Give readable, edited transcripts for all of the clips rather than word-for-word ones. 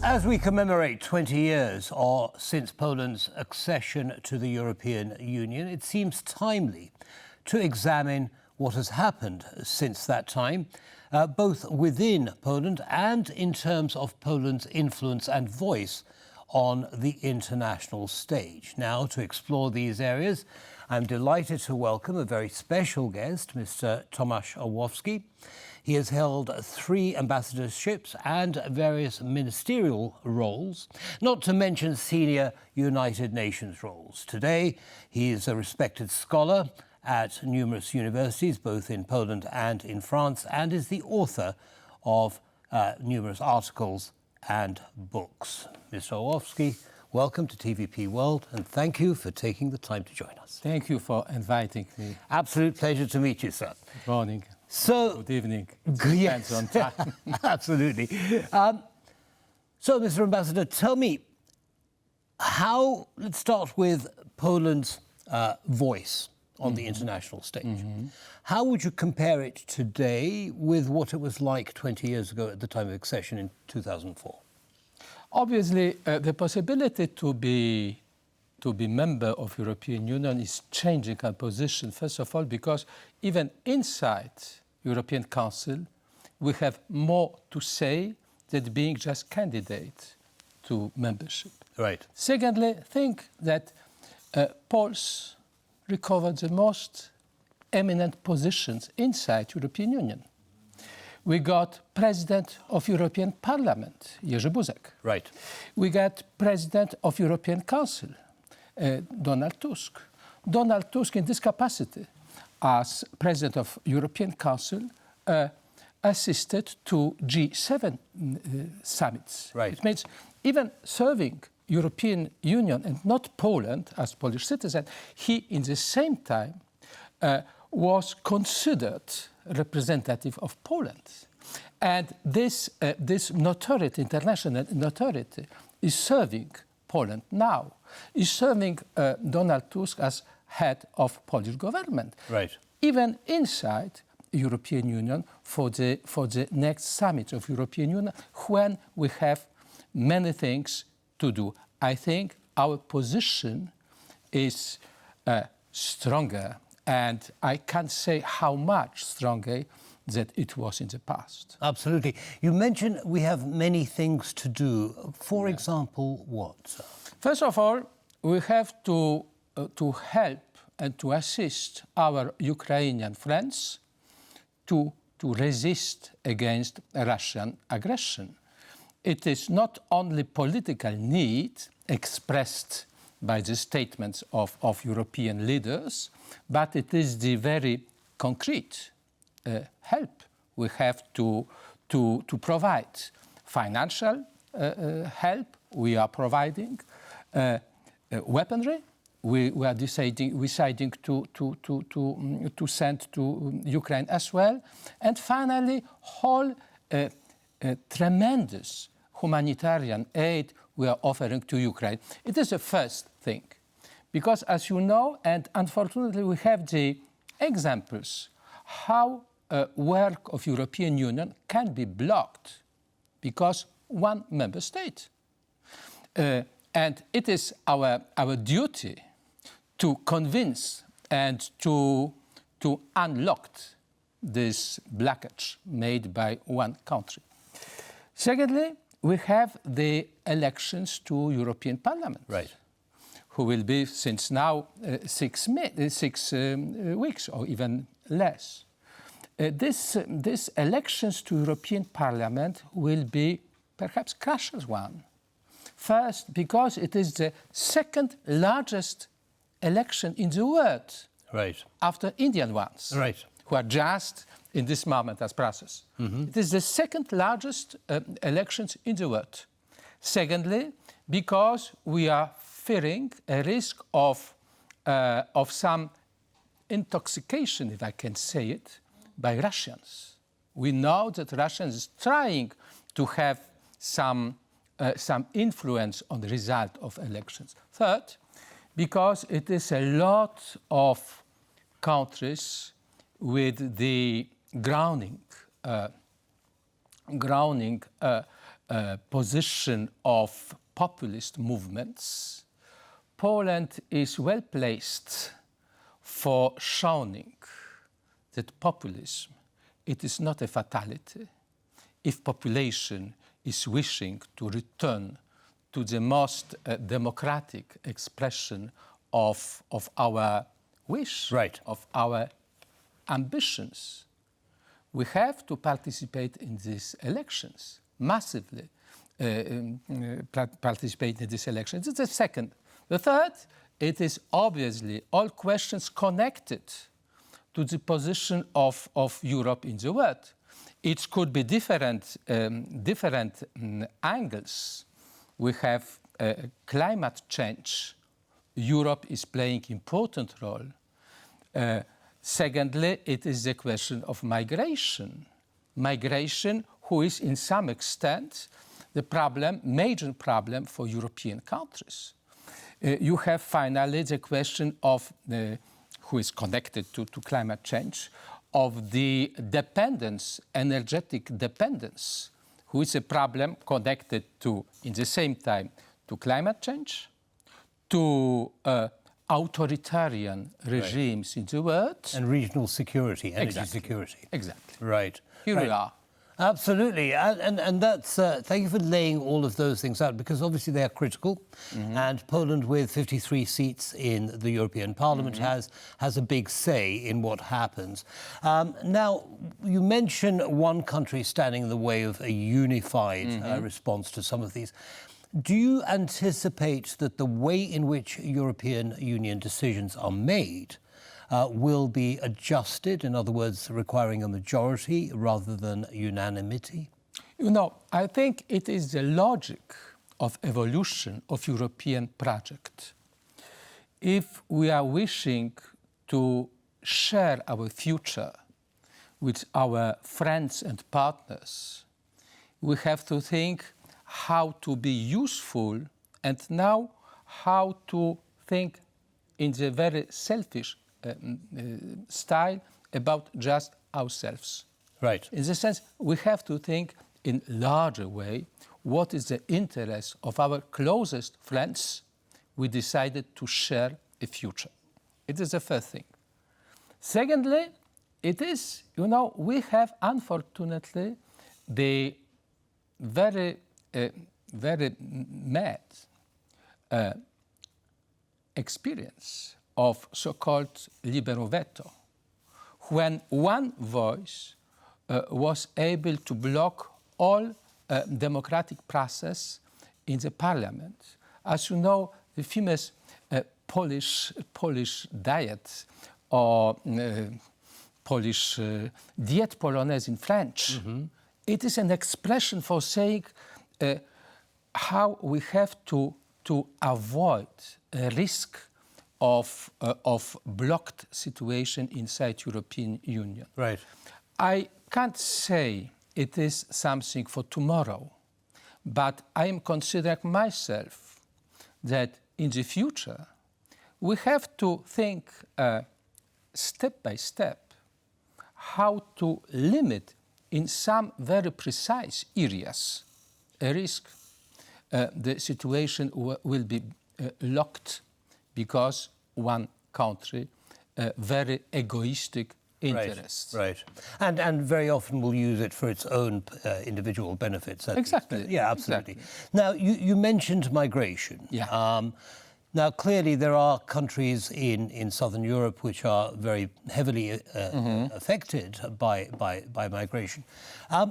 As we commemorate 20 years since Poland's accession to the European Union, it seems timely to examine what has happened since that time, both within Poland and in terms of Poland's influence and voice on the international stage. Now, to explore these areas, I'm delighted to welcome a very special guest, Mr. Tomasz Orłowski. He has held 3 ambassadorships and various ministerial roles, not to mention senior United Nations roles. Today, he is a respected scholar at numerous universities, both in Poland and in France, and is the author of numerous articles and books. Mr. Orłowski, welcome to TVP World, and thank you for taking the time to join us. Thank you for inviting me. Absolute pleasure to meet you, sir. Good morning. So, good evening. Yes, on time. Absolutely. So, Mr. Ambassador, tell me let's start with Poland's voice on the international stage. How would you compare it today with what it was like 20 years ago at the time of accession in 2004? Obviously, the possibility to be member of European Union is changing our position, first of all, because even inside European Council, we have more to say than being just candidate to membership. Right. Secondly, I think that Poles recovered the most eminent positions inside European Union. We got President of European Parliament, Jerzy Buzek. Right. We got President of European Council, Donald Tusk. Donald Tusk, in this capacity, as President of European Council, assisted to G7 summits. Right. It means even serving European Union and not Poland as Polish citizen, he, in the same time, was considered representative of Poland. And this notoriety, international notoriety, is serving Poland now, is serving Donald Tusk as head of Polish government. Right. Even inside European Union for the next summit of European Union, when we have many things to do. I think our position is stronger, and I can't say how much stronger than it was in the past. Absolutely. You mentioned we have many things to do. For example, what, sir? First of all, we have to help and to assist our Ukrainian friends to resist against Russian aggression. It is not only political need expressed by the statements of European leaders, but it is the very concrete help we have to provide. Financial help we are providing, weaponry we are deciding to send to Ukraine as well, and finally whole tremendous humanitarian aid we are offering to Ukraine. It is the first thing, because as you know, and unfortunately we have the examples how work of European Union can be blocked because one member state. And it is our duty to convince and to unlock this blockage made by one country. Secondly, we have the elections to European Parliament, right, who will be since now 6 weeks or even less. This elections to European Parliament will be perhaps crucial one. First, because it is the second largest election in the world, right, after Indian ones, right, who are just in this moment as process. Mm-hmm. It is the second largest elections in the world. Secondly, because we are fearing a risk of some intoxication, if I can say it, by Russians. We know that Russians is trying to have some influence on the result of elections. Third, because it is a lot of countries with the grounding position of populist movements, Poland is well placed for showing that populism, it is not a fatality. If population is wishing to return to the most democratic expression of our wish, Right. of our ambitions, we have to participate in these elections, massively participate in these elections. It's the second. The third, it is obviously all questions connected to the position of Europe in the world. It could be different angles. We have climate change. Europe is playing important role. Secondly, it is the question of migration. Migration, who is in some extent the major problem for European countries. You have finally the question of, who is connected to climate change, of the dependence, energetic dependence, who is a problem connected to, in the same time, to climate change, to authoritarian regimes in the world. And regional security, energy Exactly. security. Exactly. Right. Here right. we are. Absolutely. And that's, thank you for laying all of those things out, because obviously they are critical. And Poland, with 53 seats in the European Parliament, has a big say in what happens. Now, you mention one country standing in the way of a unified response to some of these. Do you anticipate that the way in which European Union decisions are made will be adjusted, in other words, requiring a majority rather than unanimity? You know, I think it is the logic of evolution of European project. If we are wishing to share our future with our friends and partners, we have to think how to be useful, and now how to think in the very selfish style about just ourselves. Right. In the sense, we have to think in larger way, what is the interest of our closest friends we decided to share a future. It is the first thing. Secondly, it is, you know, we have unfortunately the very mad experience of so-called libero veto, when one voice was able to block all democratic process in the parliament. As you know, the famous Polish diet, or Polish diet polonaise in French, it is an expression for saying how we have to avoid a risk of blocked situation inside European Union. Right. I can't say it is something for tomorrow, but I am considering myself that in the future we have to think step by step how to limit in some very precise areas a risk the situation will be locked because one country very egoistic interests. Right. And very often will use it for its own individual benefits. Exactly. Yeah, absolutely. Exactly. Now, you mentioned migration. Yeah. Now, clearly, there are countries in Southern Europe which are very heavily affected by migration.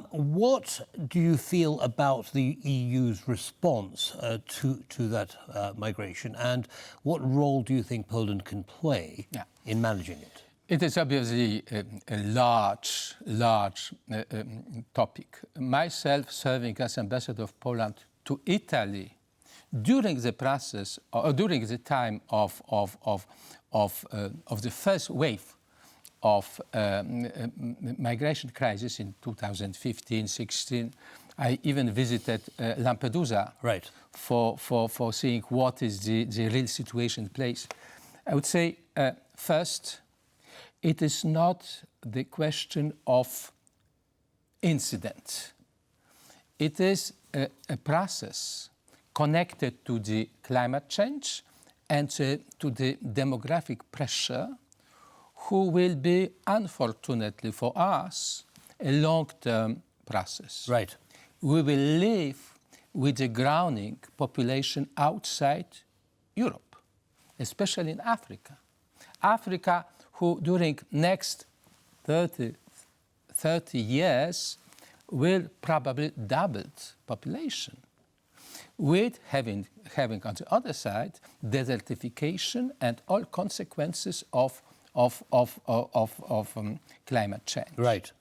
What do you feel about the EU's response to that migration, and what role do you think Poland can play in managing it? It is obviously a large topic. Myself, serving as ambassador of Poland to Italy, during the process, or during the time of the first wave of migration crisis in 2015-16, I even visited Lampedusa, right, for seeing what is the real situation in place. I would say first, it is not the question of incident. it is a process connected to the climate change and to the demographic pressure, who will be, unfortunately for us, a long-term process. Right. We will live with a growing population outside Europe, especially in Africa. Africa, who during next 30 years will probably double population, with having on the other side desertification and all consequences of climate change. Right.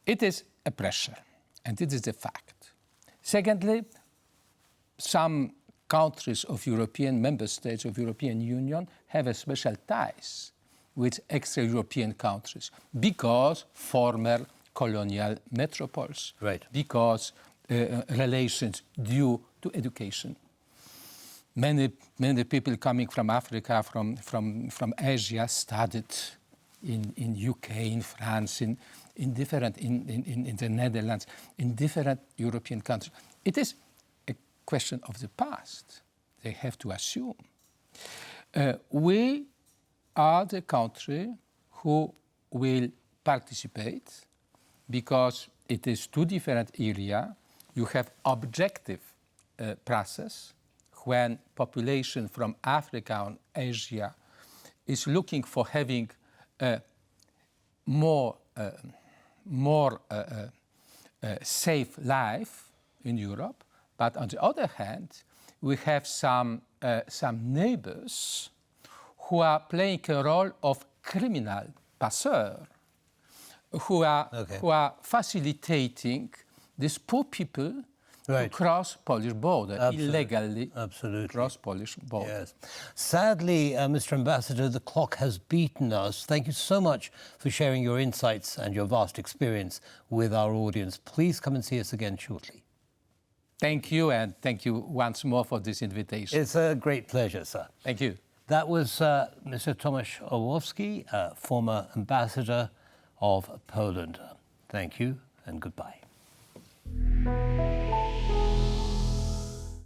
It is a pressure, and it is a fact. Secondly, some countries of European member states of European Union have a special ties with extra-European countries because former colonial metropoles, right. because relations due to education. Many people coming from Africa, from Asia, studied in UK, in France, in the Netherlands, in different European countries. It is a question of the past. They have to assume. We are the country who will participate because it is two different areas. You have objective process when population from Africa and Asia is looking for having more safe life in Europe, but on the other hand, we have some neighbors who are playing a role of criminal passeur, who are facilitating these poor people to cross Polish border illegally. Absolutely. Cross Polish border. Yes. Sadly, Mr. Ambassador, the clock has beaten us. Thank you so much for sharing your insights and your vast experience with our audience. Please come and see us again shortly. Thank you, and thank you once more for this invitation. It's a great pleasure, sir. Thank you. That was Mr. Tomasz Orłowski, former ambassador of Poland. Thank you and goodbye.